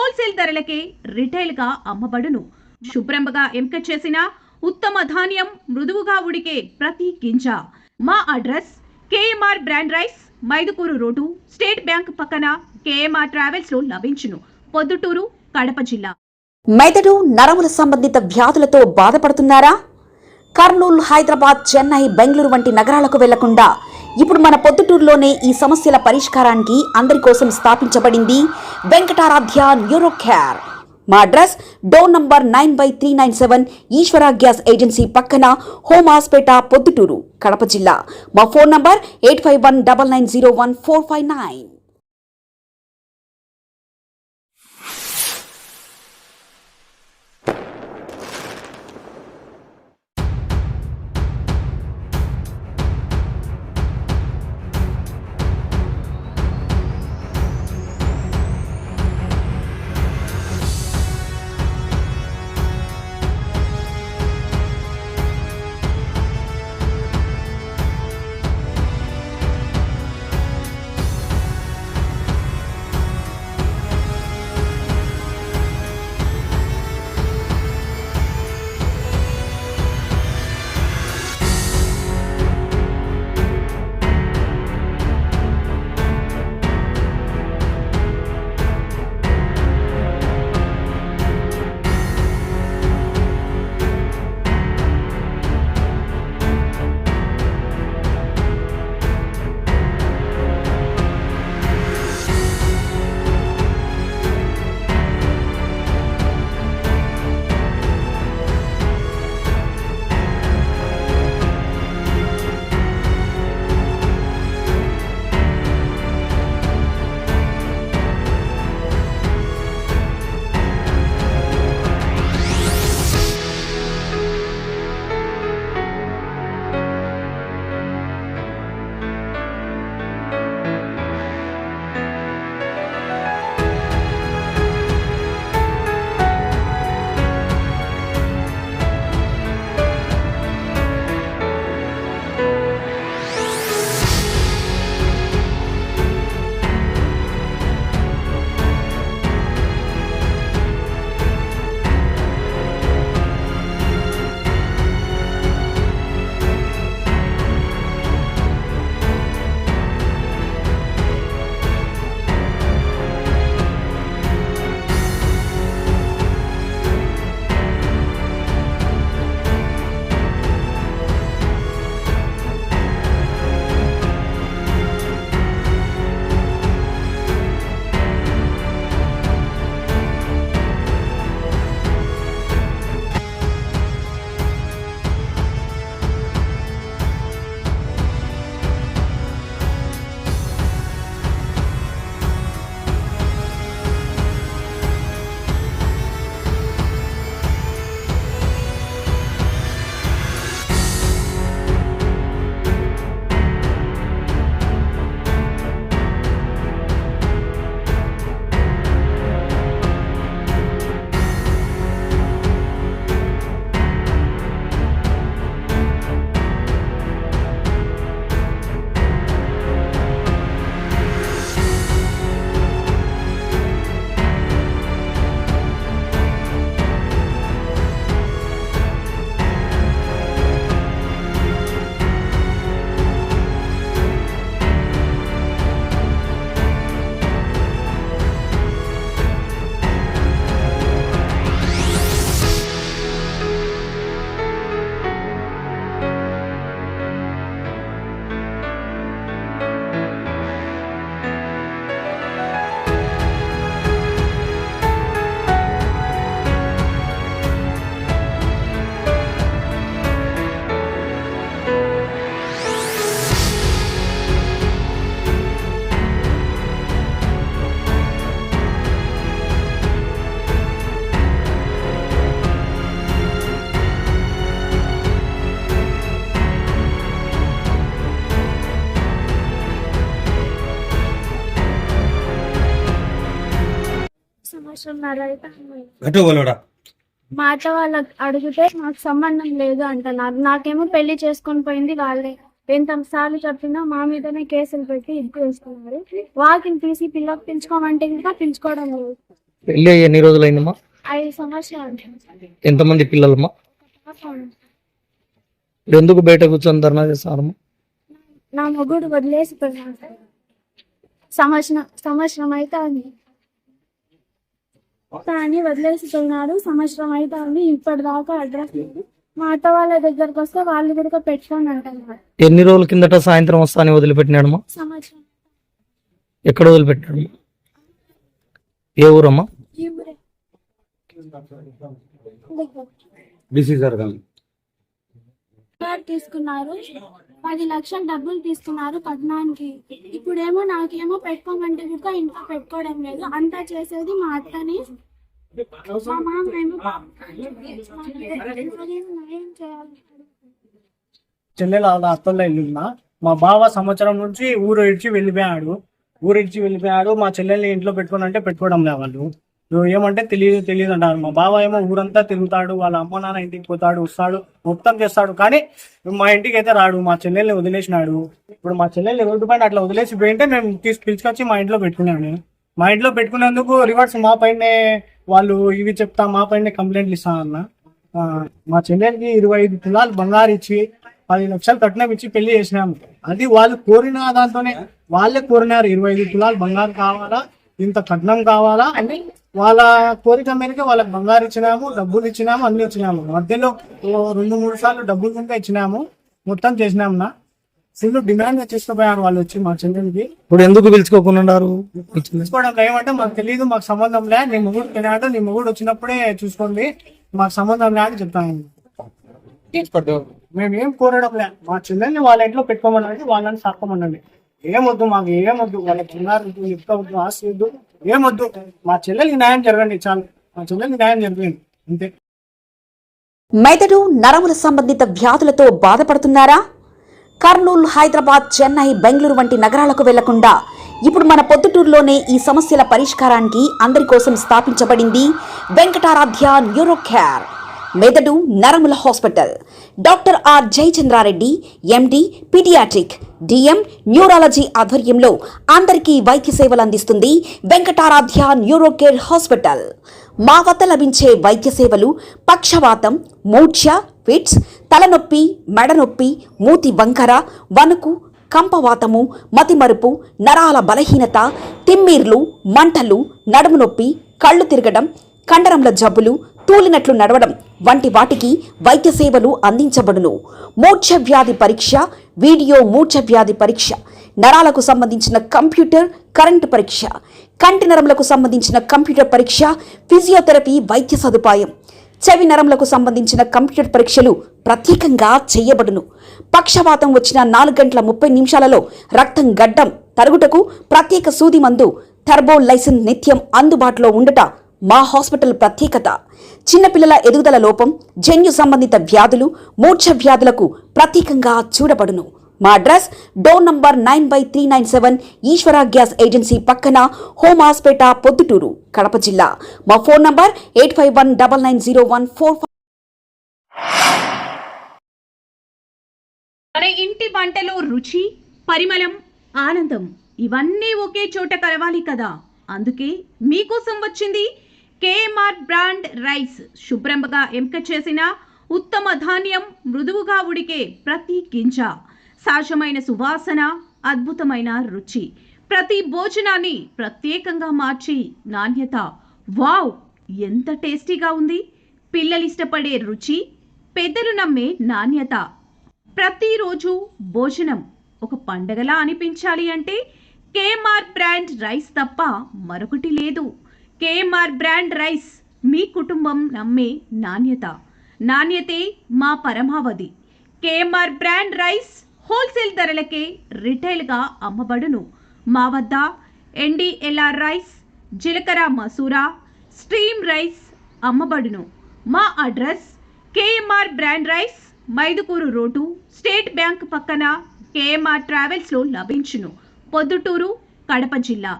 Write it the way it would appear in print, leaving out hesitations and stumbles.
Wholesale ధరలకే retail గా అమ్మబడును. శుభ్రంగా ఎంపిక చేసిన ఉత్తమ ధాన్యం మృదువుగా ఉడికే ప్రతి గింజ. మా address KMR brand rice, Mydukur road, state bank పక్కన, కేఎంఆర్ ట్రావెల్స్ లో లభించును. పొద్దుటూరు, కడప జిల్లా. మెదడు నరముల సంబంధిత వ్యాధులతో బాధపడుతున్నారా? కర్నూలు, హైదరాబాద్, చెన్నై, బెంగళూరు వంటి నగరాలకు వెళ్లకుండా ఇప్పుడు మన పొద్దుటూరులోనే ఈ సమస్యల పరిష్కారానికి అందరి కోసం స్థాపించబడింది వెంకటారాధ్య న్యూరో కేర్. మా అడ్రస్ డోర్ నంబర్ 9/397, ఈశ్వర గ్యాస్ ఏజెన్సీ పక్కన, హోమాస్పేట, పొద్దుటూరు, కడప జిల్లా. మా ఫోన్ నంబర్ 8519901459. మా అత్త వాళ్ళకి అడిగితే నాకు సంబంధం లేదు అంటున్నారు. నాకేమో పెళ్లి చేసుకొని పోయింది వాళ్ళే. ఎంత సార్లు చెప్పినా మా మీదనే కేసులు పెట్టి ఇది చేస్తున్నారు. వాకిని తీసి పిల్లకి పెంచుకోమంటే ఇంకా పెంచుకోవడం లేదు. పెళ్ళి అయ్యి ఎన్ని రోజులైందమ్మా? 5 సంవత్సరాలు. ఎంతమంది పిల్లలమ్మా? ఇప్పుడు ఎందుకు బయట కూర్చొని ధర్నా చేస్తారమ్మా? నా మొగుడు వదిలేసిపోయినాడు. సంవత్సరం అవుతుంది కానీ వదిలేసిపోయినాడు. సంవత్సరం అవుతుంది ఇప్పటిదాకా అడ్రస్ లేదు. మా అత్త వాళ్ళ దగ్గరకు వస్తే వాళ్ళు కూడా పెట్టుకొని అంటున్నారు. ఎన్ని రోజుల కిందట సాయంత్రం వస్తా అని వదిలిపెట్టినాడమ్మా? సంవత్సరం. ఎక్కడ వదిలిపెట్టాడమ్మా? ఏ ఊరమ్మా? ఈ ఊరే. తీసుకున్నారు 10 లక్షలు డబ్బులు తీసుకున్నారు కట్నానికి. ఇప్పుడేమో నాకేమో పెట్టుకోమంటే కూడా ఇంట్లో పెట్టుకోవడం లేదు. అంతా చేసేది మా అత్తని. మా మామ ఏమో ఏం చేయాలి? చెల్లెల అత్తల్లో ఇల్లున్నా. మా బావ సంవత్సరం నుంచి ఊరు ఇడిచి వెళ్ళిపోయాడు. మా చెల్లెల్ని ఇంట్లో పెట్టుకోని అంటే పెట్టుకోవడం లే వాళ్ళు. ఏమంటే తెలియదు అంటారు. మా బావ ఏమో ఊరంతా తిరుగుతాడు, వాళ్ళ అమ్మ నాన్న ఇంటికి పోతాడు, వస్తాడు, మొత్తం చేస్తాడు, కానీ మా ఇంటికి అయితే రాడు. మా చెల్లెల్ని వదిలేసినాడు. ఇప్పుడు మా చెల్లెల్ని రోడ్డు పైన అట్లా వదిలేసి పోయింటే మేము పిలుచుకొచ్చి మా ఇంట్లో పెట్టుకున్నాను. మా ఇంట్లో పెట్టుకునేందుకు రివర్స్ మా పైనే వాళ్ళు ఇవి చెప్తా, మా పైన కంప్లైంట్లు ఇస్తానన్న. మా చెల్లెలకి 25 తులాలు బంగారు ఇచ్చి 10 లక్షలు కట్నం ఇచ్చి పెళ్లి చేసినాము. అది వాళ్ళు కోరిన దాంతోనే వాళ్ళే కోరినారు. 25 తులాలు బంగారు కావాలా, ఇంత కట్నం కావాలా అని వాళ్ళ కోరిక మేరకు వాళ్ళకి బంగారు ఇచ్చినాము, డబ్బులు ఇచ్చినాము, అన్ని ఇచ్చినాము. మధ్యలో 2-3 సార్లు డబ్బులు ఇంకా ఇచ్చినాము. మొత్తం చేసినాము. ఫుల్ డిమాండ్ చేసుకుపోయారు వాళ్ళు వచ్చి మా చెల్లెలకి. ఇప్పుడు ఎందుకు పిలుచుకోకుండా తీసుకోవడం ఏమంటే మాకు తెలియదు, మాకు సంబంధం లే, నీ మొగుడు తినాడు, నీ మొగుడు వచ్చినప్పుడే చూసుకోండి, మాకు సంబంధం లే అని చెప్తాను. మేము ఏం కోరడం లే, మా చెల్లెల్ని వాళ్ళ ఇంట్లో పెట్టుకోమనండి, వాళ్ళని సాక్కోమనండి. ఏమొద్దు, మాకు ఏమొద్దు, వాళ్ళకి చిన్నారు వద్దు, ఆస్తి వద్దు, ఏమొద్దు. మా చెల్లెలకి న్యాయం జరగండి చాలు. మా చెల్లెలకి న్యాయం జరిగింది అంతే. మెదడు నరముల సంబంధిత వ్యాధులతో బాధపడుతున్నారా? కర్నూలు, హైదరాబాద్, చెన్నై, బెంగళూరు వంటి నగరాలకు వెళ్లకుండా ఇప్పుడు మన పొద్దుటూరులోనే ఈ సమస్యల పరిష్కారానికి అందరి కోసం స్థాపించబడింది వెంకటారాధ్య న్యూరో కేర్ మెదడు నరముల hospital. Doctor R Jayachandra Reddy, MD, paediatric, DM, neurology ఆధ్వర్యంలో అందరికీ వైద్య సేవలు అందిస్తుంది వెంకటారాధ్య న్యూరో కేర్ హాస్పిటల్. మా వద్ద లభించే వైద్య సేవలు పక్షవాతం, మూర్ఛ, ఫిట్స్, తలనొప్పి, మెడనొప్పి, మూతి వంకర, వణుకు, కంపవాతము, మతిమరుపు, నరాల బలహీనత, తిమ్మిర్లు, మంటలు, నడుము నొప్పి, కళ్ళు తిరగడం, కండరంల జబ్బులు, తూలినట్లు నడవడం వంటి వాటికి వైద్య సేవలు అందించబడును. మూర్ఛ వ్యాధి పరీక్ష, వీడియో మూర్ఛ వ్యాధి పరీక్ష, నరాలకు సంబంధించిన కంప్యూటర్ కరెంటు పరీక్ష, కంటి నరములకు సంబంధించిన కంప్యూటర్ పరీక్ష, ఫిజియోథెరపీ వైద్య సదుపాయం, చెవి నరములకు సంబంధించిన కంప్యూటర్ పరీక్షలు ప్రత్యేకంగా చేయబడును. పక్షవాతం వచ్చిన 4 గంటల 30 నిమిషాలలో రక్తం గడ్డం తరుగుటకు ప్రత్యేక సూది మందు థర్బోలైసిన్ నిత్యం అందుబాటులో ఉండట మా హాస్పిటల్ ప్రత్యేకత. చిన్నపిల్లల ఎదుగుదల లోపం, జన్యు సంబంధిత వ్యాధులు, మూర్ఛ వ్యాధులకు ప్రత్యేకంగా చూడబడును. మా అడ్రస్ డోర్ నంబర్ 9/397 ఈశ్వర గ్యాస్ ఏజెన్సీ పక్కన, హోమాస్పేట, పొద్దుటూరు, కడప జిల్లా. మా ఫోన్ నంబర్ 85199014. మన ఇంటి వంటలో రుచి, పరిమళం, ఆనందం ఇవన్నీ ఒకే చోట కలవాలి కదా. అందుకే మీకోసం వచ్చింది కేఎంఆర్ బ్రాండ్ రైస్. శుభ్రంగా ఎంపిక చేసిన ఉత్తమ ధాన్యం, మృదువుగా ఉడికే ప్రతి గింజ, సహజమైన సువాసన, అద్భుతమైన రుచి, ప్రతి భోజనాన్ని ప్రత్యేకంగా మార్చి నాణ్యత. వావ్, ఎంత టేస్టీగా ఉంది! పిల్లలు ఇష్టపడే రుచి, పెద్దలు నమ్మే నాణ్యత. ప్రతిరోజు భోజనం ఒక పండగలా అనిపించాలి అంటే కేఎంఆర్ బ్రాండ్ రైస్ తప్ప మరొకటి లేదు. కేఎంఆర్ బ్రాండ్ రైస్, మీ కుటుంబం నమ్మే నాణ్యత. నాణ్యతే మా పరమావధి. కేఎంఆర్ బ్రాండ్ రైస్ హోల్సేల్ ధరలకే రిటైల్గా అమ్మబడును. మా వద్ద ఎన్డీఎల్ఆర్ రైస్, జీలకర్ర మసూరా, స్ట్రీమ్ రైస్ అమ్మబడును. మా address KMR brand rice, Mydukur road, state bank పక్కన, కేఎంఆర్ ట్రావెల్స్లో లభించును. పొద్దుటూరు, కడప జిల్లా.